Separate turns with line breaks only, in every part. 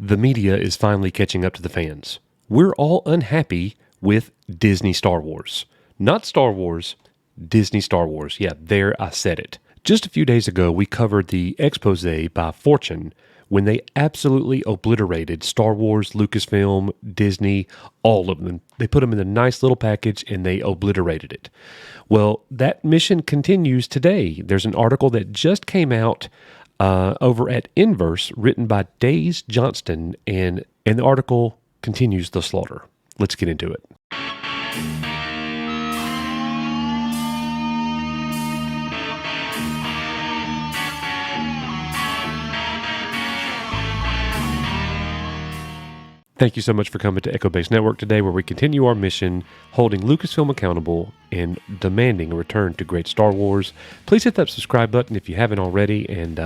The media is finally catching up to the fans. We're all unhappy with Disney Star Wars. Not Star Wars, Disney Star Wars. Yeah, there I said it. Just a few days ago, we covered the expose by Fortune when they absolutely obliterated Star Wars, Lucasfilm, Disney, all of them. They put them in a nice little package and they obliterated it. Well, that mission continues today. There's an article that just came out over at Inverse, written by Days Johnston, and the article continues the slaughter. Let's get into it. Thank you so much for coming to Echo Base Network today, where we continue our mission holding Lucasfilm accountable and demanding a return to great Star Wars. Please hit that subscribe button if you haven't already, and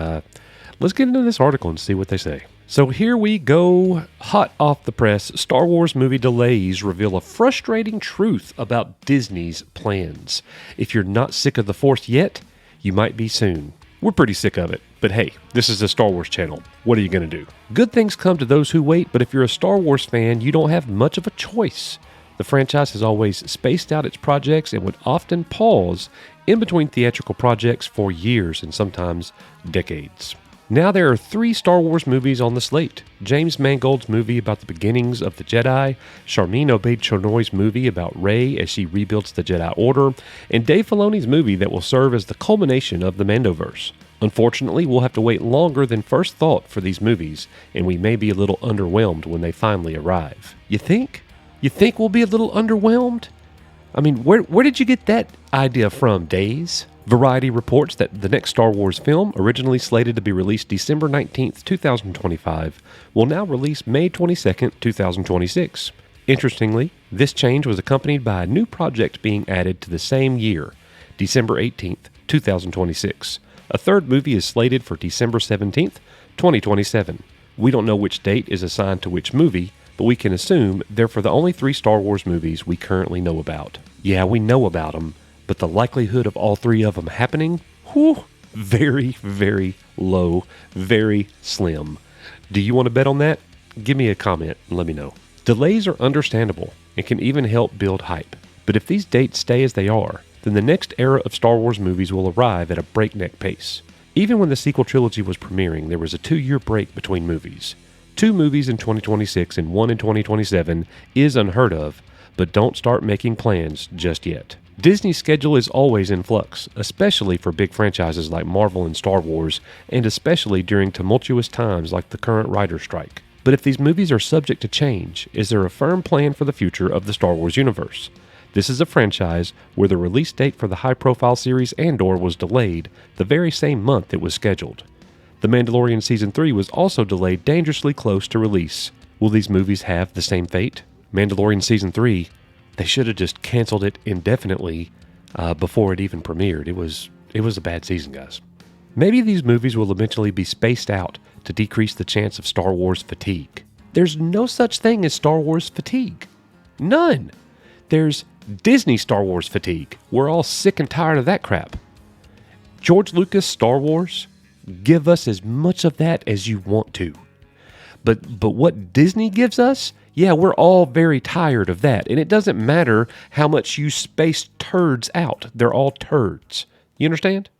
let's get into this article and see what they say. So here we go, hot off the press. Star Wars movie delays reveal a frustrating truth about Disney's plans. If you're not sick of the Force yet, you might be soon. We're pretty sick of it, but hey, this is a Star Wars channel. What are you going to do? Good things come to those who wait, but if you're a Star Wars fan, you don't have much of a choice. The franchise has always spaced out its projects and would often pause in between theatrical projects for years and sometimes decades. Now there are 3 Star Wars movies on the slate. James Mangold's movie about the beginnings of the Jedi, Charmin Obaid-Chinoy's movie about Rey as she rebuilds the Jedi Order, and Dave Filoni's movie that will serve as the culmination of the Mandoverse. Unfortunately, we'll have to wait longer than first thought for these movies, and we may be a little underwhelmed when they finally arrive. You think? You think we'll be a little underwhelmed? I mean, where did you get that idea from, Days? Variety reports that the next Star Wars film, originally slated to be released December 19th, 2025, will now release May 22nd, 2026. Interestingly, this change was accompanied by a new project being added to the same year, December 18th, 2026. A third movie is slated for December 17th, 2027. We don't know which date is assigned to which movie, but we can assume they're for the only 3 Star Wars movies we currently know about. Yeah, we know about them, but the likelihood of all 3 of them happening, very, very low, very slim. Do you want to bet on that? Give me a comment and let me know. Delays are understandable and can even help build hype. But if these dates stay as they are, then the next era of Star Wars movies will arrive at a breakneck pace. Even when the sequel trilogy was premiering, there was a 2-year break between movies. 2 movies in 2026 and 1 in 2027 is unheard of, but don't start making plans just yet. Disney's schedule is always in flux, especially for big franchises like Marvel and Star Wars, and especially during tumultuous times like the current writer's strike. But if these movies are subject to change, is there a firm plan for the future of the Star Wars universe? This is a franchise where the release date for the high-profile series Andor was delayed the very same month it was scheduled. The Mandalorian Season 3 was also delayed dangerously close to release. Will these movies have the same fate? Mandalorian Season 3, they should have just canceled it indefinitely before it even premiered. It was a bad season, guys. Maybe these movies will eventually be spaced out to decrease the chance of Star Wars fatigue. There's no such thing as Star Wars fatigue. None. There's Disney Star Wars fatigue. We're all sick and tired of that crap. George Lucas Star Wars, give us as much of that as you want to. But what Disney gives us, yeah, we're all very tired of that. And it doesn't matter how much you space turds out. They're all turds. You understand?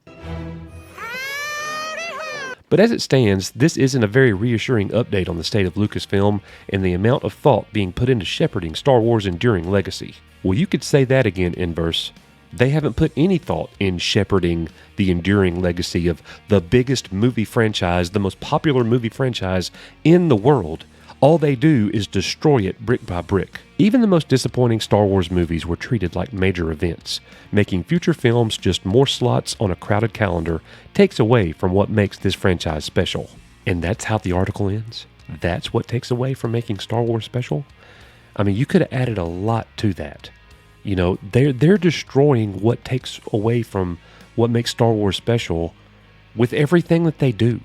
But as it stands, this isn't a very reassuring update on the state of Lucasfilm and the amount of thought being put into shepherding Star Wars' enduring legacy. Well, you could say that again, Inverse. They haven't put any thought in shepherding the enduring legacy of the biggest movie franchise, the most popular movie franchise in the world. All they do is destroy it brick by brick. Even the most disappointing Star Wars movies were treated like major events. Making future films just more slots on a crowded calendar takes away from what makes this franchise special. And that's how the article ends? That's what takes away from making Star Wars special? I mean, you could have added a lot to that. You know, they're destroying what takes away from what makes Star Wars special with everything that they do.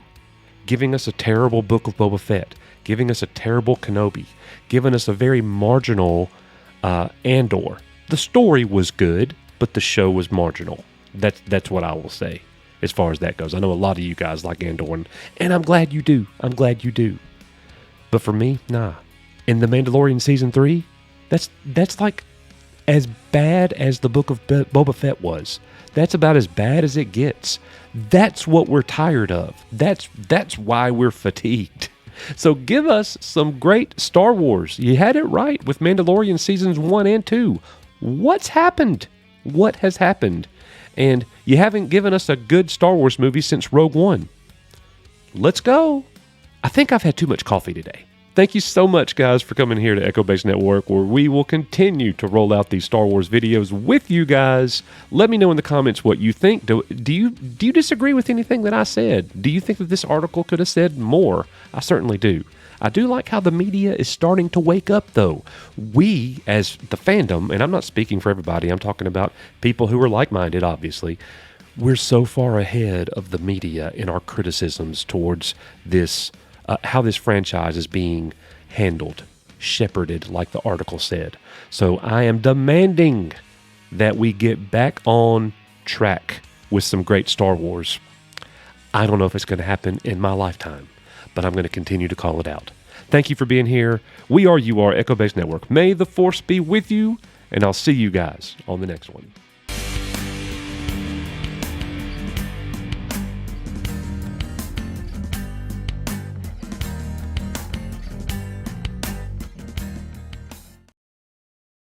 Giving us a terrible Book of Boba Fett, giving us a terrible Kenobi, giving us a very marginal Andor. The story was good, but the show was marginal. That's what I will say as far as that goes. I know a lot of you guys like Andor, and I'm glad you do. I'm glad you do. But for me, nah. In The Mandalorian Season 3, that's like as bad as the Book of Boba Fett was. That's about as bad as it gets. That's what we're tired of. That's why we're fatigued. So give us some great Star Wars. You had it right with Mandalorian Seasons 1 and 2. What's happened? What has happened? And you haven't given us a good Star Wars movie since Rogue One. Let's go. I think I've had too much coffee today. Thank you so much, guys, for coming here to Echo Base Network, where we will continue to roll out these Star Wars videos with you guys. Let me know in the comments what you think. Do you disagree with anything that I said? Do you think that this article could have said more? I certainly do. I do like how the media is starting to wake up, though. We, as the fandom, and I'm not speaking for everybody, I'm talking about people who are like-minded, obviously, we're so far ahead of the media in our criticisms towards this, how this franchise is being handled, shepherded, like the article said. So I am demanding that we get back on track with some great Star Wars. I don't know if it's going to happen in my lifetime, but I'm going to continue to call it out. Thank you for being here. You are Echo Base Network. May the Force be with you, and I'll see you guys on the next one.